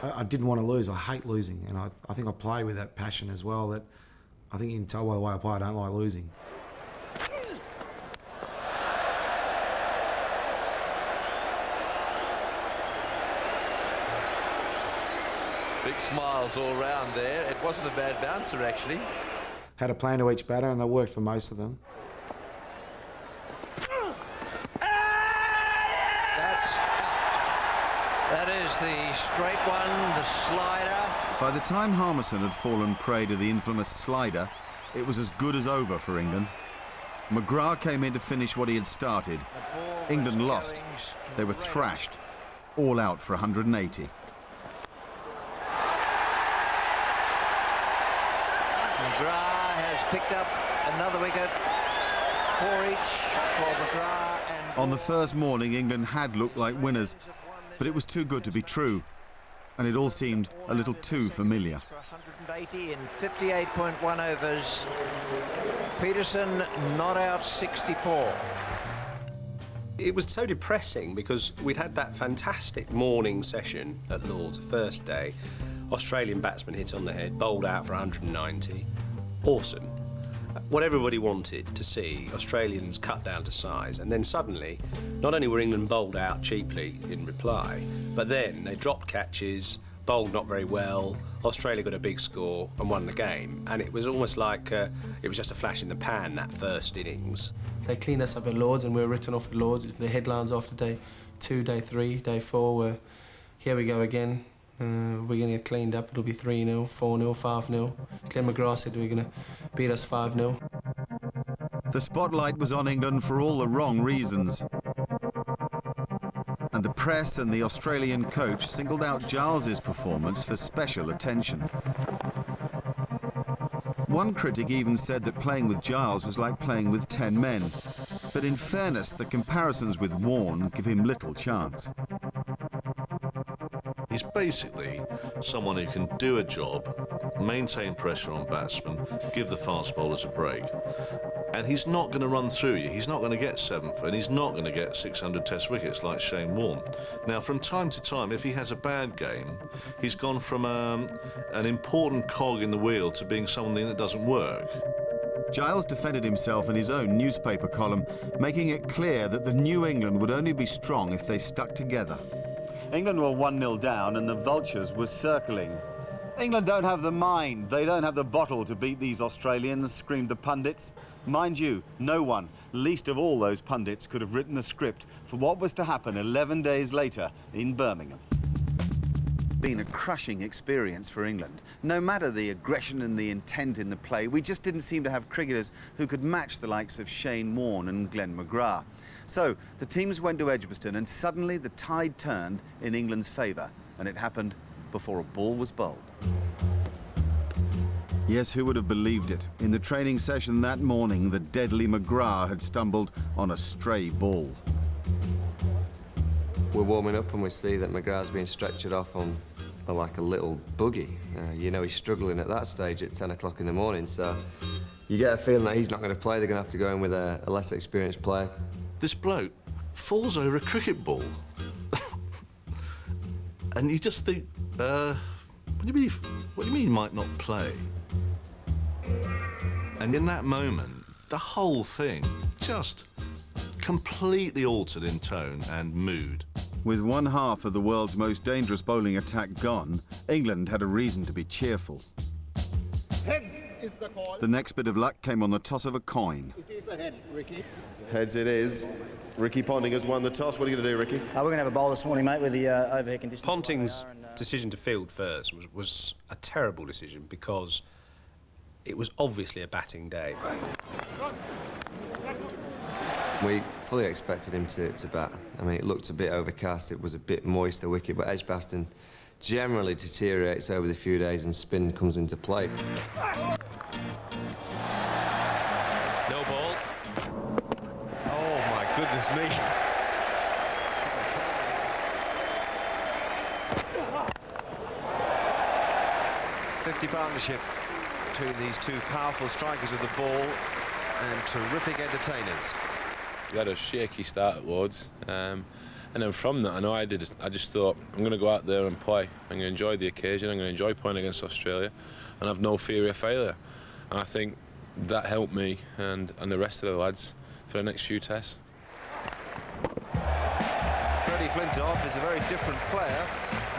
I didn't want to lose. I hate losing, and I think I play with that passion as well. That I think you can tell by the way I play, I don't like losing. Big smiles all round there. It wasn't a bad bouncer, actually. Had a plan to each batter, and they worked for most of them. That's out. That is the straight one, the slider. By the time Harmison had fallen prey to the infamous slider, it was as good as over for England. McGrath came in to finish what he had started. England lost. They were thrashed, all out for 180. McGrath has picked up another wicket. 4 each for McGrath. And on the first morning, England had looked like winners, but it was too good to be true, and it all seemed a little too familiar. 180 in 58.1 overs. Peterson not out 64. It was so depressing because we'd had that fantastic morning session at Lord's, the first day. Australian batsman hit on the head, bowled out for 190. Awesome. What everybody wanted to see, Australians cut down to size, and then suddenly, not only were England bowled out cheaply in reply, but then they dropped catches, bowled not very well, Australia got a big score and won the game, and it was almost like it was just a flash in the pan, that first innings. They cleaned us up at Lords and we were written off at Lords. The headlines after day 2, day 3, day 4 were, here we go again. We're going to get cleaned up. It'll be 3-0, 4-0, 5-0. Glenn McGrath said we're going to beat us 5-0. The spotlight was on England for all the wrong reasons. And the press and the Australian coach singled out Giles's performance for special attention. One critic even said that playing with Giles was like playing with 10 men. But in fairness, the comparisons with Warne give him little chance. He's basically someone who can do a job, maintain pressure on batsmen, give the fast bowlers a break. And he's not going to run through you. He's not going to get 7th, and he's not going to get 600 test wickets like Shane Warne. Now, from time to time, if he has a bad game, he's gone from an important cog in the wheel to being something that doesn't work. Giles defended himself in his own newspaper column, making it clear that the New England would only be strong if they stuck together. England were 1-0 down and the vultures were circling. England don't have the mind, they don't have the bottle to beat these Australians, screamed the pundits. Mind you, no one, least of all those pundits, could have written the script for what was to happen 11 days later in Birmingham. Been a crushing experience for England. No matter the aggression and the intent in the play, we just didn't seem to have cricketers who could match the likes of Shane Warne and Glenn McGrath. So the teams went to Edgbaston and suddenly the tide turned in England's favour, and it happened before a ball was bowled. Yes, who would have believed it? In the training session that morning, the deadly McGrath had stumbled on a stray ball. We're warming up and we see that McGrath's being stretchered off on like a little buggy. You know he's struggling at that stage at 10 o'clock in the morning, so you get a feeling that he's not going to play. They're going to have to go in with a less experienced player. This bloke falls over a cricket ball. And you just think, what do you mean he might not play? And in that moment, the whole thing just completely altered in tone and mood. With one half of the world's most dangerous bowling attack gone, England had a reason to be cheerful. Heads is the call. The next bit of luck came on the toss of a coin. It is a head, Ricky. Heads it is. Ricky Ponting has won the toss. What are you going to do, Ricky? We're going to have a bowl this morning, mate, with the overhead conditions. Ponting's decision to field first was a terrible decision because it was obviously a batting day. We fully expected him to bat. I mean, it looked a bit overcast, it was a bit moist, the wicket, but Edgbaston generally deteriorates over the few days and spin comes into play. No ball. Oh, my goodness me. .50 partnership between these two powerful strikers of the ball and terrific entertainers. We had a shaky start at Lords, and And then from that, I just thought, I'm going to go out there and play. I'm going to enjoy the occasion. I'm going to enjoy playing against Australia and have no fear of failure. And I think that helped me and the rest of the lads for the next few tests. Freddie Flintoff is a very different player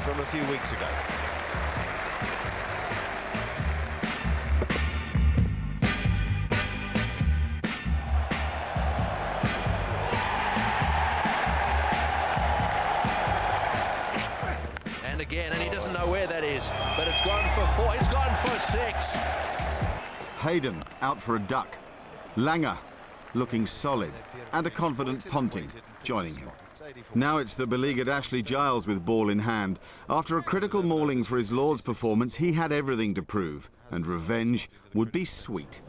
from a few weeks ago. And again, and he doesn't know where that is, but it's gone for 4, it's gone for 6. Hayden out for a duck. Langer looking solid, and a confident Ponting joining him. Now it's the beleaguered Ashley Giles with ball in hand. After a critical mauling for his Lord's performance, he had everything to prove, and revenge would be sweet.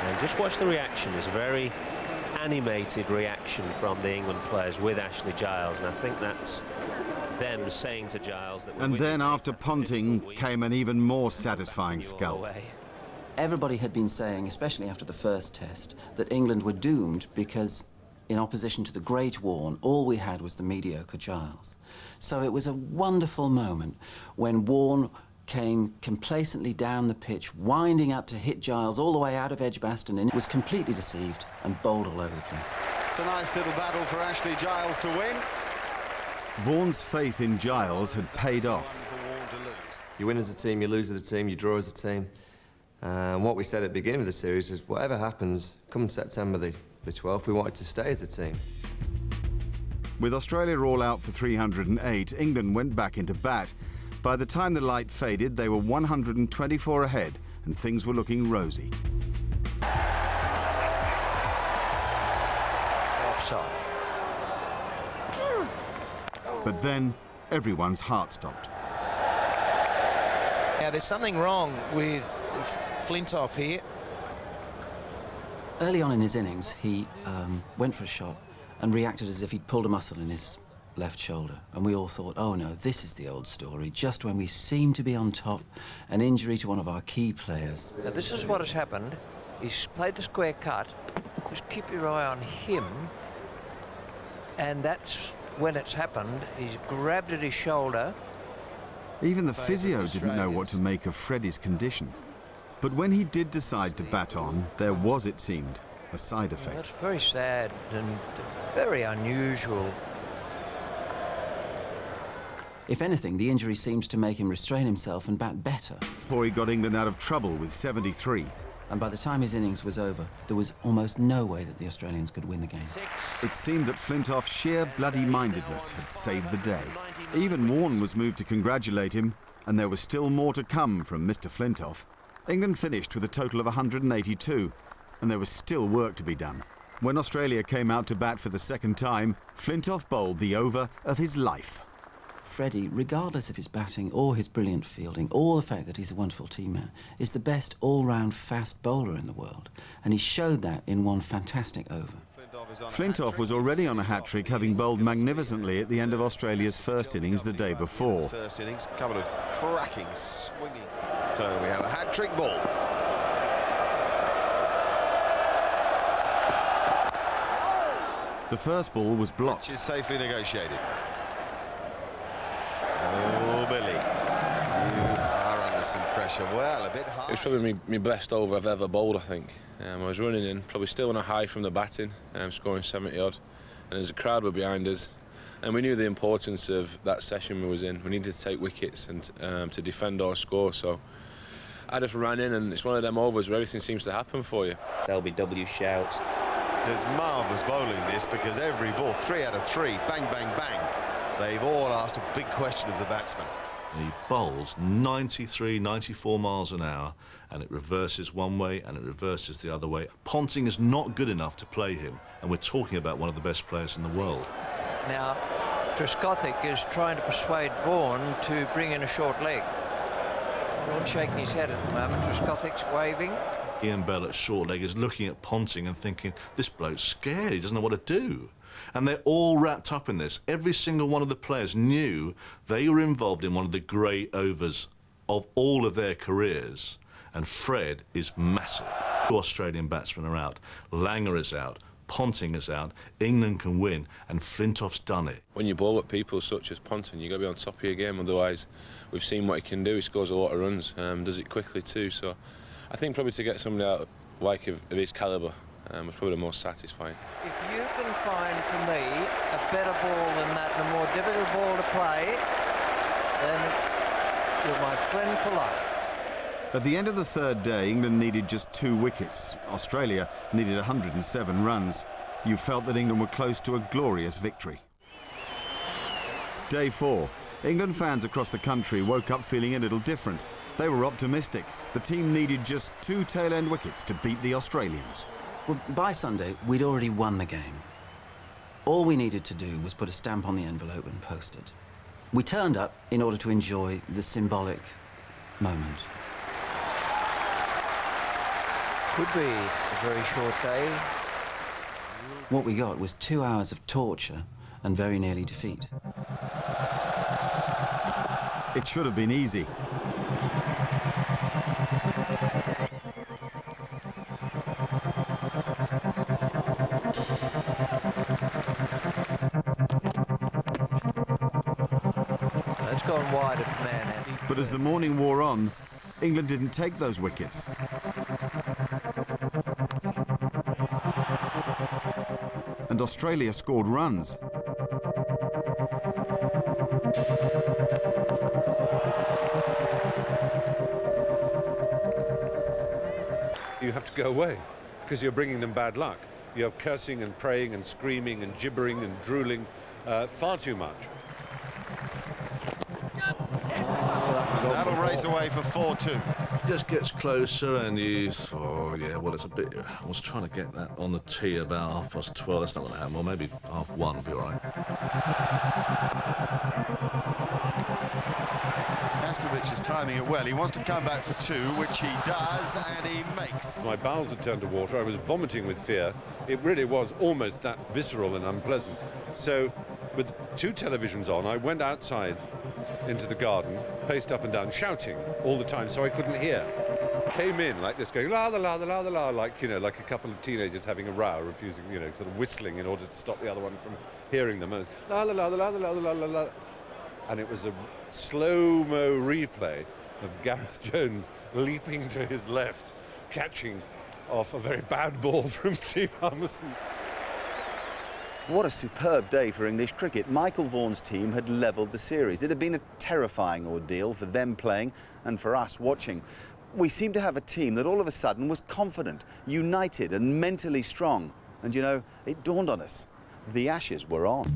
And just watch the reaction. It's a very animated reaction from the England players with Ashley Giles, and I think that's them saying to Giles that... And then after Ponting came an even more satisfying scalp. Everybody had been saying, especially after the first test, that England were doomed because, in opposition to the great Warne, all we had was the mediocre Giles. So it was a wonderful moment when Warne came complacently down the pitch, winding up to hit Giles all the way out of Edgbaston, and was completely deceived and bowled all over the place. It's a nice little battle for Ashley Giles to win. Vaughan's faith in Giles had paid off. You win as a team, you lose as a team, you draw as a team. And what we said at the beginning of the series is whatever happens, come September the 12th, we wanted to stay as a team. With Australia all out for 308, England went back into bat. By the time the light faded, they were 124 ahead, and things were looking rosy. Offside. But then, everyone's heart stopped. Now, there's something wrong with Flintoff here. Early on in his innings, he went for a shot and reacted as if he'd pulled a muscle in his left shoulder, and we all thought, oh no, this is the old story. Just when we seem to be on top, an injury to one of our key players. Now, this is what has happened. He's played the square cut. Just keep your eye on him, and that's when it's happened. He's grabbed at his shoulder. Even the physio didn't know what to make of Freddie's condition. But when he did decide to bat on, there was, it seemed, a side effect. That's very sad and very unusual. If anything, the injury seems to make him restrain himself and bat better. Before he got England out of trouble with 73. And by the time his innings was over, there was almost no way that the Australians could win the game. It seemed that Flintoff's sheer bloody-mindedness had saved the day. Even Warne was moved to congratulate him, and there was still more to come from Mr. Flintoff. England finished with a total of 182, and there was still work to be done. When Australia came out to bat for the second time, Flintoff bowled the over of his life. Freddie, regardless of his batting or his brilliant fielding, or the fact that he's a wonderful team man, is the best all-round fast bowler in the world, and he showed that in one fantastic over. Flintoff was already on a hat-trick, having bowled magnificently at the end of Australia's first innings the day before. First innings, a couple of cracking, swinging. So we have a hat-trick ball. The first ball was blocked. Which is safely negotiated. Oh, Billy, you are under some pressure. Well, a bit high. It was probably my best over I've ever bowled, I think. I was running in, probably still on a high from the batting, scoring 70-odd, and there's a crowd were behind us. And we knew the importance of that session we was in. We needed to take wickets and to defend our score, so I just ran in, and it's one of them overs where everything seems to happen for you. LBW shouts. There's marvellous bowling this, because every ball, 3 out of 3, bang, bang, bang. They've all asked a big question of the batsman. He bowls 93, 94 miles an hour, and it reverses one way and it reverses the other way. Ponting is not good enough to play him, and we're talking about one of the best players in the world. Now, Trescothick is trying to persuade Vaughan to bring in a short leg. Vaughan shaking his head at the moment. Trescothick's waving. Ian Bell at short leg is looking at Ponting and thinking, this bloke's scared, he doesn't know what to do. And they're all wrapped up in this. Every single one of the players knew they were involved in one of the great overs of all of their careers. And Fred is massive. Two Australian batsmen are out. Langer is out. Ponting is out. England can win. And Flintoff's done it. When you bowl at people such as Ponting, you've got to be on top of your game. Otherwise, we've seen what he can do. He scores a lot of runs, does it quickly too. So I think probably to get somebody out like of his calibre was probably the most satisfying. If you can find for me a better ball than that, and a more difficult ball to play, then you're my friend for life. At the end of the third day, England needed just 2 wickets. Australia needed 107 runs. You felt that England were close to a glorious victory. Day 4. England fans across the country woke up feeling a little different. They were optimistic. The team needed just 2 tail-end wickets to beat the Australians. Well, by Sunday, we'd already won the game. All we needed to do was put a stamp on the envelope and post it. We turned up in order to enjoy the symbolic moment. Could be a very short day. What we got was 2 hours of torture and very nearly defeat. It should have been easy. It's gone wide of man, Andy. But as the morning wore on, England didn't take those wickets. And Australia scored runs. You have to go away because you're bringing them bad luck. You're cursing and praying and screaming and gibbering and drooling far too much. That'll race away for 4-2. Just gets closer and you... Oh, yeah, well, it's a bit... I was trying to get that on the tee about 12:30. That's not going to happen. Well, maybe 1:30 will be all right. Kastrovic is timing it well. He wants to come back for 2, which he does, and he makes. My bowels had turned to water. I was vomiting with fear. It really was almost that visceral and unpleasant. So, with 2 televisions on, I went outside into the garden, paced up and down, shouting all the time so I couldn't hear. Came in like this, going la la la la la la, like, you know, like a couple of teenagers having a row, refusing, you know, sort of whistling in order to stop the other one from hearing them. And la la la la la la la la la. And it was a slow-mo replay of Gareth Jones leaping to his left, catching off a very bad ball from Steve Harmison. What a superb day for English cricket. Michael Vaughan's team had levelled the series. It had been a terrifying ordeal for them playing and for us watching. We seemed to have a team that all of a sudden was confident, united and mentally strong. And you know, it dawned on us, the Ashes were on.